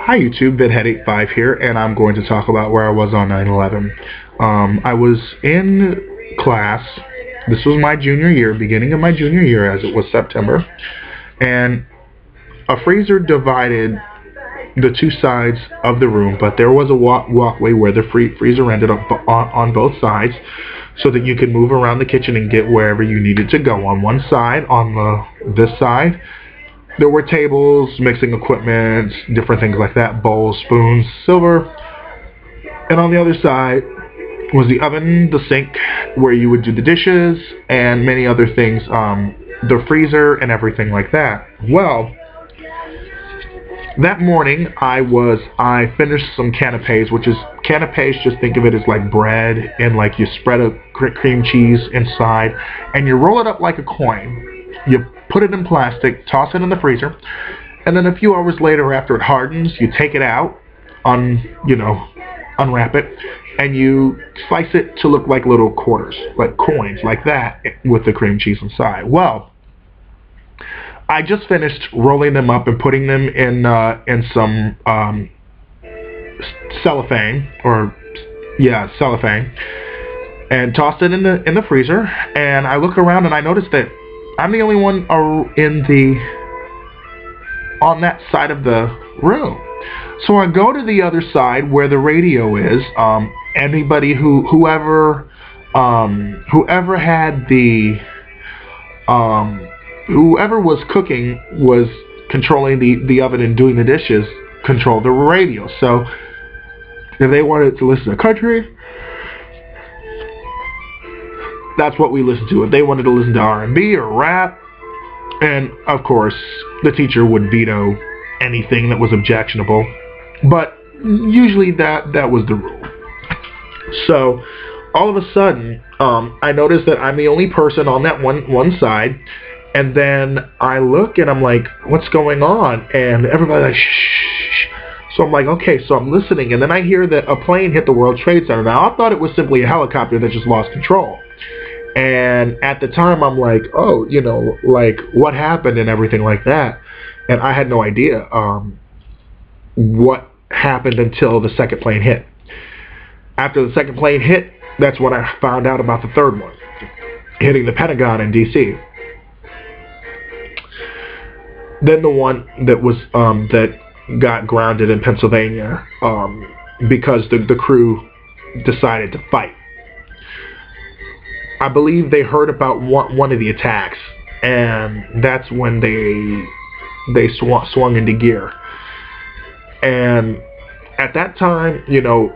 Hi YouTube, BitHead85 here, and I'm going to talk about where I was on 9/11. I was in class. This was my junior year, beginning of my junior year, as it was September, and a freezer divided the two sides of the room, but there was a walkway where the freezer ended up on both sides, so that you could move around the kitchen and get wherever you needed to go. On one side, this side, there were tables, mixing equipment, different things like that, bowls, spoons, silver. And on the other side was the oven, the sink, where you would do the dishes, and many other things, the freezer and everything like that. Well, that morning I finished some canapes, which is, canapes, just think of it as like bread, and like you spread a cream cheese inside, and you roll it up like a coin. You put it in plastic, toss it in the freezer, and then a few hours later, after it hardens, you take it out, unwrap it, and you slice it to look like little quarters, like coins, like that, with the cream cheese inside. Well, I just finished rolling them up and putting them in some cellophane, and tossed it in the freezer. And I look around and I noticed that I'm the only one on that side of the room. So I go to the other side where the radio is. Anybody whoever was cooking, was controlling the oven and doing the dishes, controlled the radio. So if they wanted to listen to country, that's what we listened to. If they wanted to listen to R&B or rap, and of course the teacher would veto anything that was objectionable, but usually that was the rule. So all of a sudden, I noticed that I'm the only person on that one side, and then I look and I'm like, what's going on? And everybody's like, shh. So I'm like, okay, so I'm listening, and then I hear that a plane hit the World Trade Center. Now, I thought it was simply a helicopter that just lost control. And at the time, I'm like, oh, like, what happened and everything like that. And I had no idea what happened until the second plane hit. After the second plane hit, that's when I found out about the third one, hitting the Pentagon in D.C. Then the one that was that got grounded in Pennsylvania because the crew decided to fight. I believe they heard about one of the attacks, and that's when they swung into gear. And at that time,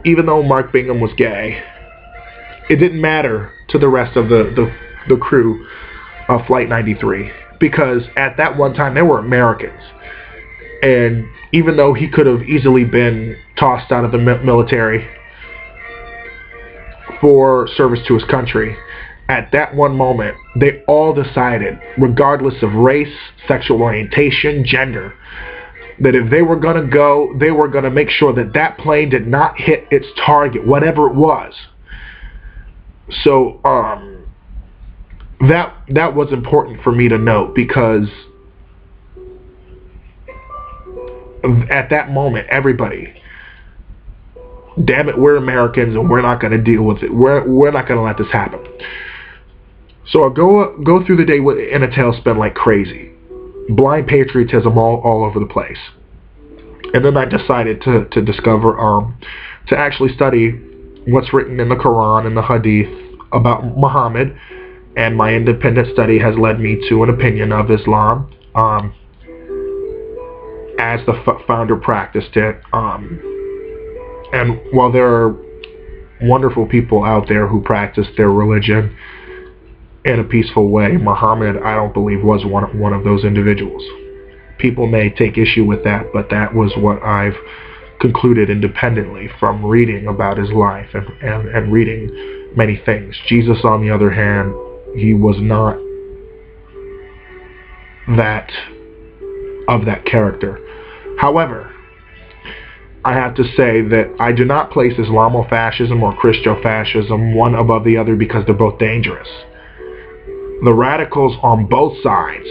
even though Mark Bingham was gay, it didn't matter to the rest of the crew of Flight 93, because at that one time they were Americans. And even though he could have easily been tossed out of the military for service to his country, at that one moment, they all decided, regardless of race, sexual orientation, gender, that if they were going to go, they were going to make sure that that plane did not hit its target, whatever it was. So that was important for me to note, because at that moment, everybody, damn it, we're Americans and we're not going to deal with it. We're not going to let this happen. So I go through the day in a tailspin like crazy, blind patriotism all over the place. And then I decided to discover, to actually study what's written in the Quran and the Hadith about Muhammad, and my independent study has led me to an opinion of Islam as the founder practiced it. And while there are wonderful people out there who practice their religion in a peaceful way, Muhammad, I don't believe, was one of those individuals. People may take issue with that, but that was what I've concluded independently from reading about his life and reading many things. Jesus, on the other hand, he was not of that character. However, I have to say that I do not place Islamofascism or Christofascism one above the other, because they're both dangerous. The radicals on both sides,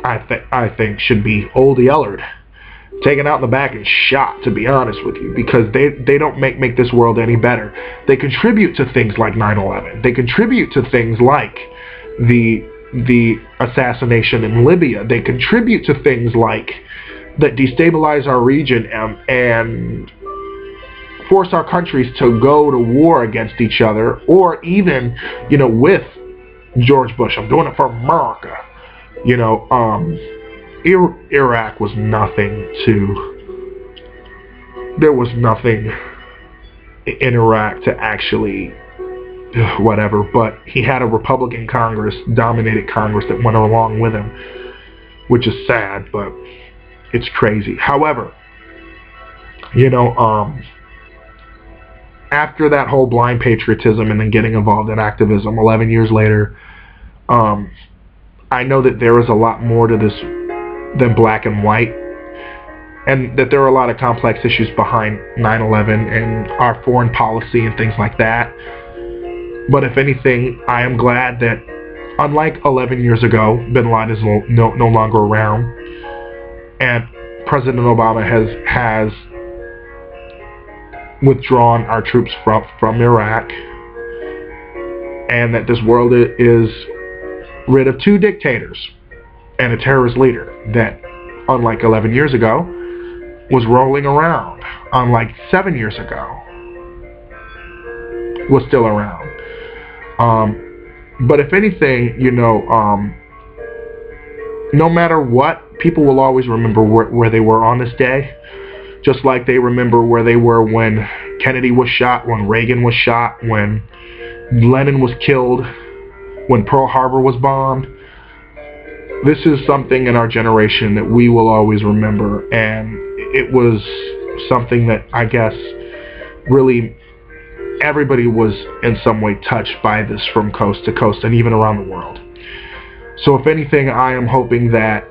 I think, should be old yellered taken out in the back and shot, to be honest with you, because they don't make this world any better. They contribute to things like 9/11. They contribute to things like the assassination in Libya. They contribute to things like that destabilize our region and force our countries to go to war against each other, or even, with George Bush. I'm doing it for America. Iraq was nothing there was nothing in Iraq to actually whatever, but he had a Republican Congress, dominated Congress, that went along with him, which is sad, but it's crazy. However, after that whole blind patriotism and then getting involved in activism 11 years later, I know that there is a lot more to this than black and white, and that there are a lot of complex issues behind 9/11 and our foreign policy and things like that. But if anything, I am glad that, unlike 11 years ago, Bin Laden is no longer around, and President Obama has withdrawn our troops from Iraq, and that this world is rid of two dictators and a terrorist leader that, unlike 11 years ago, was rolling around, unlike 7 years ago, was still around. But if anything, no matter what, people will always remember where they were on this day, just like they remember where they were when Kennedy was shot, when Reagan was shot, when Lenin was killed, when Pearl Harbor was bombed. This is something in our generation that we will always remember, and it was something that I guess really everybody was in some way touched by this from coast to coast and even around the world. So if anything, I am hoping that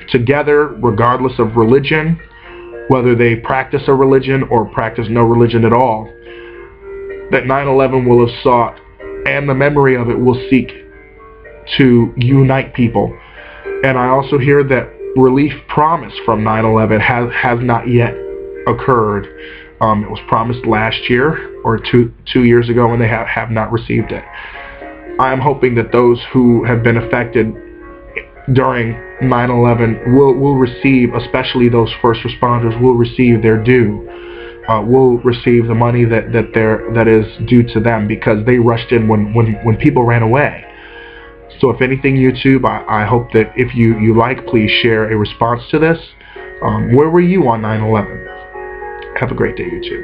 together, regardless of religion, whether they practice a religion or practice no religion at all, that 9/11 will have sought, and the memory of it will seek to unite people. And I also hear that relief promised from 9/11 has not yet occurred. It was promised last year or two years ago, and they have not received it. I'm hoping that those who have been affected during 9/11 will receive, especially those first responders, will receive their due. Will receive the money that is due to them, because they rushed in when people ran away. So if anything, YouTube, I hope that if you like, please share a response to this. Where were you on 9/11? Have a great day, YouTube.